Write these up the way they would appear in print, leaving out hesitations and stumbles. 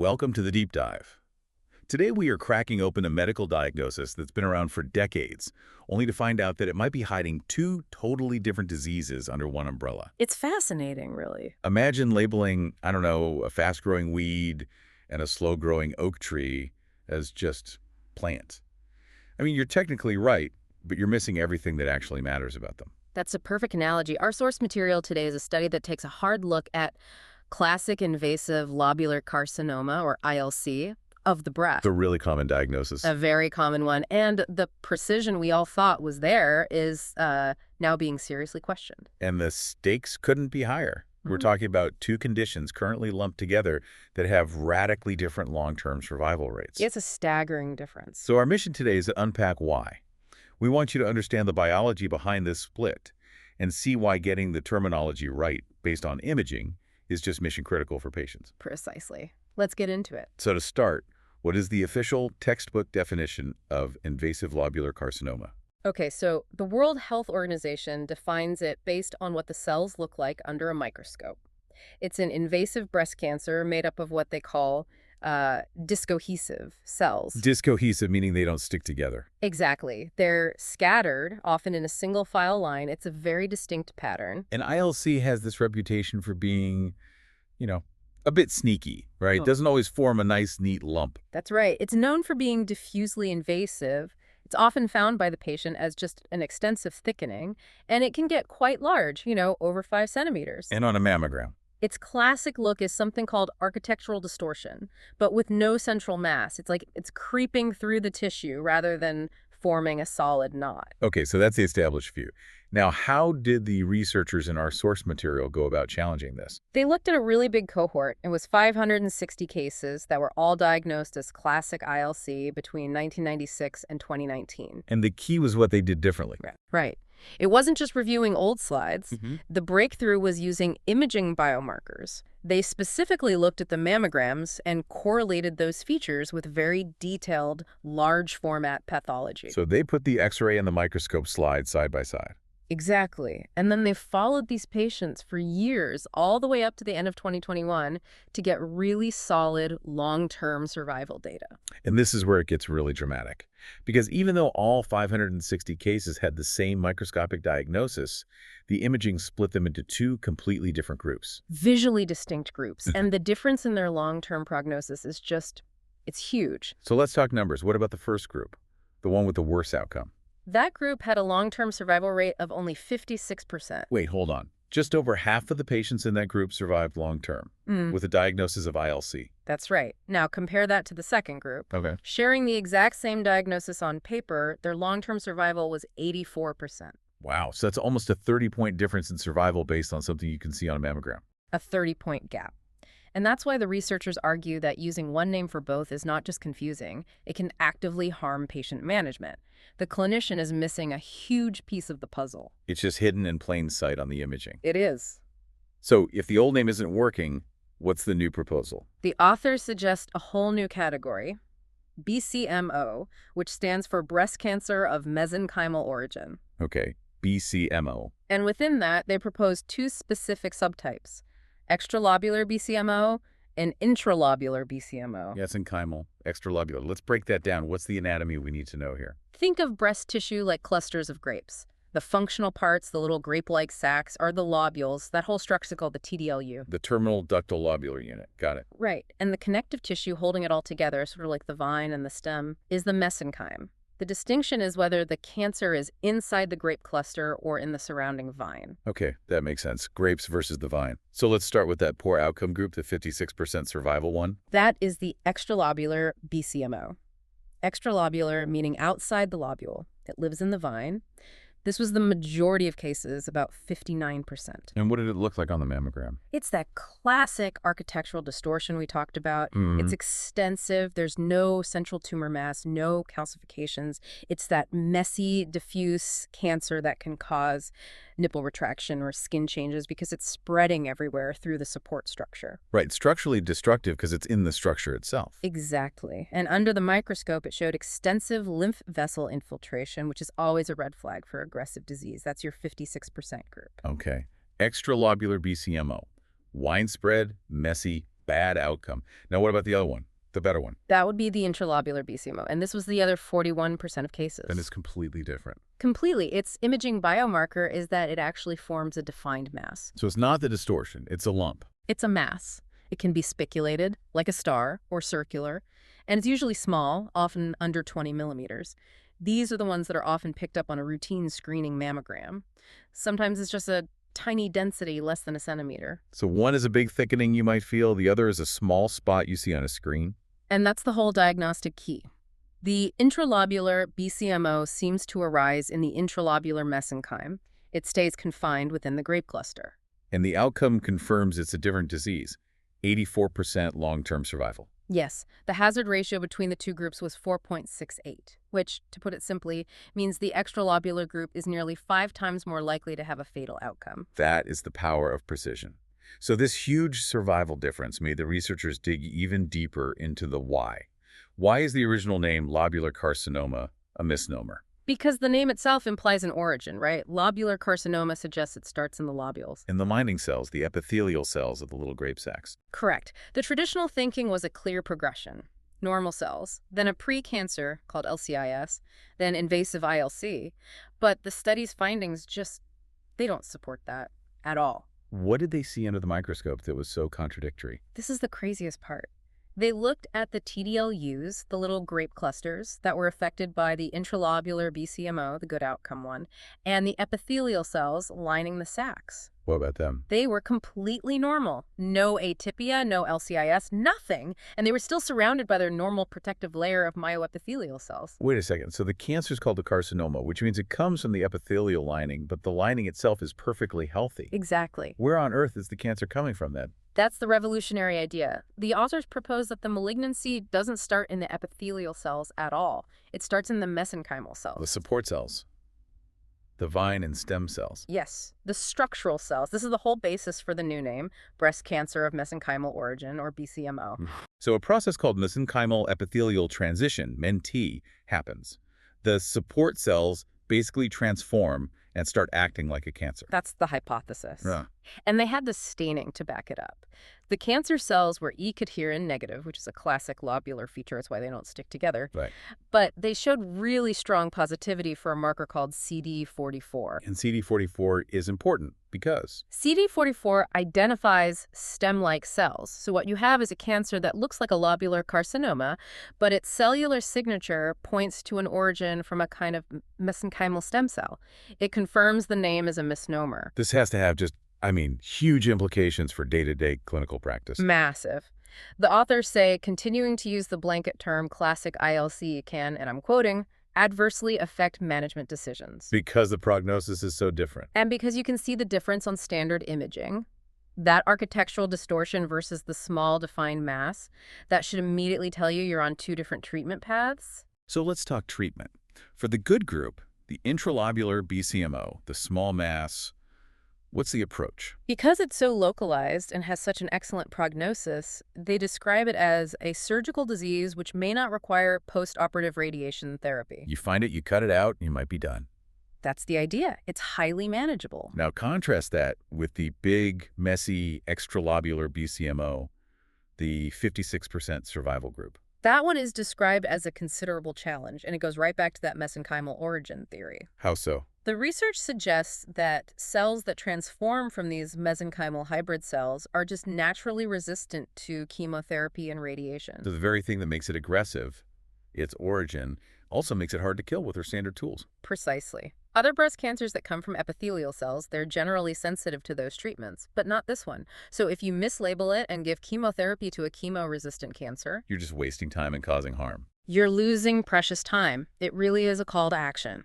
welcome to the Deep Dive. Today we are cracking open a medical diagnosis that's been around for decades, only to find out that it might be hiding two totally different diseases under one umbrella. It's fascinating, really. Imagine labeling, I don't know, a fast-growing weed and a slow-growing oak tree as just plants. I mean, you're technically right, but you're missing everything that actually matters about them. That's a perfect analogy. Our source material today is a study that takes a hard look at classic invasive lobular carcinoma, or ILC, of the breast. It's a really common diagnosis. A very common one. And the precision we all thought was there is now being seriously questioned. And the stakes couldn't be higher. We're talking about two conditions currently lumped together that have radically different long-term survival rates. It's a staggering difference. So our mission today is to unpack why. We want you to understand the biology behind this split and see why getting the terminology right based on imaging is just mission critical for patients. Precisely. Let's get into it. So to start, what is the official textbook definition of invasive lobular carcinoma? Okay, so the World Health Organization defines it based on what the cells look like under a microscope. It's an invasive breast cancer made up of what they call discohesive cells. Discohesive, meaning they don't stick together. Exactly. They're scattered, often in a single file line. It's a very distinct pattern. And ILC has this reputation for being, a bit sneaky, right? It doesn't always form a nice, neat lump. That's right. It's known for being diffusely invasive. It's often found by the patient as just an extensive thickening, and it can get quite large, over 5 centimeters. And on a mammogram. Its classic look is something called architectural distortion, but with no central mass. It's like it's creeping through the tissue rather than forming a solid knot. Okay, so that's the established view. Now, how did the researchers in our source material go about challenging this? They looked at a really big cohort. It was 560 cases that were all diagnosed as classic ILC between 1996 and 2019. And the key was what they did differently. Right. It wasn't just reviewing old slides. The breakthrough was using imaging biomarkers. They specifically looked at the mammograms and correlated those features with very detailed, large format pathology. So they put the X-ray and the microscope slide side by side. Exactly. And then they followed these patients for years, all the way up to the end of 2021, to get really solid long-term survival data. And this is where it gets really dramatic. Because even though all 560 cases had the same microscopic diagnosis, the imaging split them into two completely different groups. Visually distinct groups. And the difference in their long-term prognosis is it's huge. So let's talk numbers. What about the first group, the one with the worst outcome? That group had a long-term survival rate of only 56%. Wait, hold on. Just over half of the patients in that group survived long-term with a diagnosis of ILC. That's right. Now compare that to the second group. Okay. Sharing the exact same diagnosis on paper, their long-term survival was 84%. Wow, so that's almost a 30-point difference in survival based on something you can see on a mammogram. A 30-point gap. And that's why the researchers argue that using one name for both is not just confusing, it can actively harm patient management. The clinician is missing a huge piece of the puzzle. It's just hidden in plain sight on the imaging. It is. So if the old name isn't working, what's the new proposal? The authors suggest a whole new category, BCMO, which stands for breast cancer of mesenchymal origin. Okay, BCMO. And within that, they propose two specific subtypes, extralobular BCMO and intralobular BCMO. Yes, and mesenchymal, extralobular. Let's break that down. What's the anatomy we need to know here? Think of breast tissue like clusters of grapes. The functional parts, the little grape-like sacs, are the lobules. That whole structure is called the TDLU. The terminal ductal lobular unit. Got it. Right. And the connective tissue holding it all together, sort of like the vine and the stem, is the mesenchyme. The distinction is whether the cancer is inside the grape cluster or in the surrounding vine. Okay, that makes sense. Grapes versus the vine. So let's start with that poor outcome group, the 56% survival one. That is the extralobular BCMO. Extralobular meaning outside the lobule. It lives in the vine. This was the majority of cases, about 59%. And what did it look like on the mammogram? It's that classic architectural distortion we talked about. It's extensive. There's no central tumor mass, no calcifications. It's that messy, diffuse cancer that can cause nipple retraction or skin changes because it's spreading everywhere through the support structure. Right, structurally destructive because it's in the structure itself. Exactly. And under the microscope, it showed extensive lymph vessel infiltration, which is always a red flag for aggressive disease. That's your 56% group. Okay. Extralobular BCMO. Widespread, messy, bad outcome. Now, what about the other one, the better one? That would be the intralobular BCMO, and this was the other 41% of cases. Then it's completely different. Completely. Its imaging biomarker is that it actually forms a defined mass. So it's not the distortion, it's a lump. It's a mass. It can be spiculated, like a star, or circular, and it's usually small, often under 20 millimeters. These are the ones that are often picked up on a routine screening mammogram. Sometimes it's just a tiny density, less than a centimeter. So one is a big thickening you might feel, the other is a small spot you see on a screen. And that's the whole diagnostic key. The intralobular BCMO seems to arise in the intralobular mesenchyme. It stays confined within the grape cluster. And the outcome confirms it's a different disease, 84% long-term survival. Yes, the hazard ratio between the two groups was 4.68, which, to put it simply, means the extralobular group is nearly 5 times more likely to have a fatal outcome. That is the power of precision. So this huge survival difference made the researchers dig even deeper into the why. Why is the original name lobular carcinoma a misnomer? Because the name itself implies an origin, right? Lobular carcinoma suggests it starts in the lobules. In the lining cells, the epithelial cells of the little grape sacs. Correct. The traditional thinking was a clear progression. Normal cells, then a pre-cancer called LCIS, then invasive ILC. But the study's findings they don't support that at all. What did they see under the microscope that was so contradictory? This is the craziest part. They looked at the TDLUs, the little grape clusters that were affected by the intralobular BCMO, the good outcome one, and the epithelial cells lining the sacs. What about them? They were completely normal. No atypia, no LCIS, nothing. And they were still surrounded by their normal protective layer of myoepithelial cells. Wait a second. So the cancer is called a carcinoma, which means it comes from the epithelial lining, but the lining itself is perfectly healthy. Exactly. Where on earth is the cancer coming from then? That's the revolutionary idea. The authors propose that the malignancy doesn't start in the epithelial cells at all. It starts in the mesenchymal cells. The support cells. The vine and stem cells. Yes, the structural cells. This is the whole basis for the new name, breast cancer of mesenchymal origin, or BCMO. So a process called mesenchymal epithelial transition, MENT, happens. The support cells basically transform and start acting like a cancer. That's the hypothesis. Yeah. And they had the staining to back it up. The cancer cells were E-cadherin negative, which is a classic lobular feature. That's why they don't stick together. Right. But they showed really strong positivity for a marker called CD44. And CD44 is important because CD44 identifies stem-like cells. So what you have is a cancer that looks like a lobular carcinoma, but its cellular signature points to an origin from a kind of mesenchymal stem cell. It confirms the name as a misnomer. this has to have huge implications for day-to-day clinical practice. Massive. The authors say continuing to use the blanket term classic ILC can, and I'm quoting, adversely affect management decisions. Because the prognosis is so different. And because you can see the difference on standard imaging, that architectural distortion versus the small defined mass, that should immediately tell you you're on 2 different treatment paths. So let's talk treatment. For the good group, the intralobular BCMO, the small mass, what's the approach? Because it's so localized and has such an excellent prognosis, they describe it as a surgical disease which may not require post-operative radiation therapy. You find it, you cut it out, you might be done. That's the idea. It's highly manageable. Now contrast that with the big, messy, extralobular BCMO, the 56% survival group. That one is described as a considerable challenge, and it goes right back to that mesenchymal origin theory. How so? The research suggests that cells that transform from these mesenchymal hybrid cells are just naturally resistant to chemotherapy and radiation. So the very thing that makes it aggressive, its origin, also makes it hard to kill with their standard tools. Precisely. Other breast cancers that come from epithelial cells, they're generally sensitive to those treatments, but not this one. So if you mislabel it and give chemotherapy to a chemo-resistant cancer, You're just wasting time and causing harm. you're losing precious time. It really is a call to action.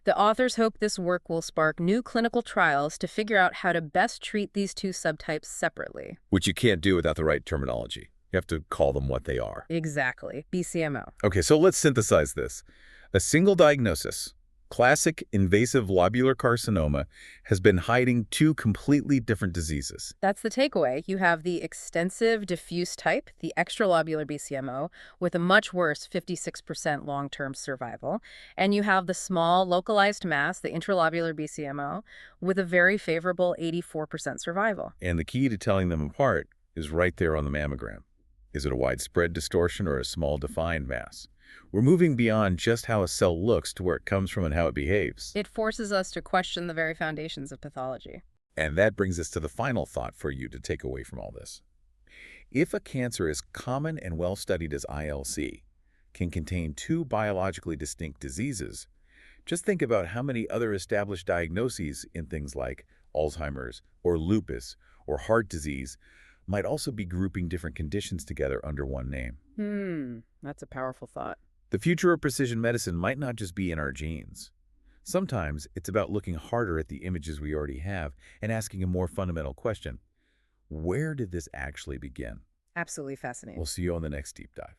The authors hope this work will spark new clinical trials to figure out how to best treat these 2 subtypes separately. Which you can't do without the right terminology. You have to call them what they are. Exactly. BCMO. Okay, so let's synthesize this. A single diagnosis, classic invasive lobular carcinoma, has been hiding 2 completely different diseases. That's the takeaway. You have the extensive diffuse type, the extralobular BCMO, with a much worse 56% long-term survival. And you have the small localized mass, the intralobular BCMO, with a very favorable 84% survival. And the key to telling them apart is right there on the mammogram. Is it a widespread distortion or a small defined mass? We're moving beyond just how a cell looks to where it comes from and how it behaves. It forces us to question the very foundations of pathology. And that brings us to the final thought for you to take away from all this. If a cancer as common and well-studied as ILC can contain two biologically distinct diseases, just think about how many other established diagnoses in things like Alzheimer's or lupus or heart disease might also be grouping different conditions together under one name. That's a powerful thought. The future of precision medicine might not just be in our genes. Sometimes it's about looking harder at the images we already have and asking a more fundamental question. Where did this actually begin? Absolutely fascinating. We'll see you on the next deep dive.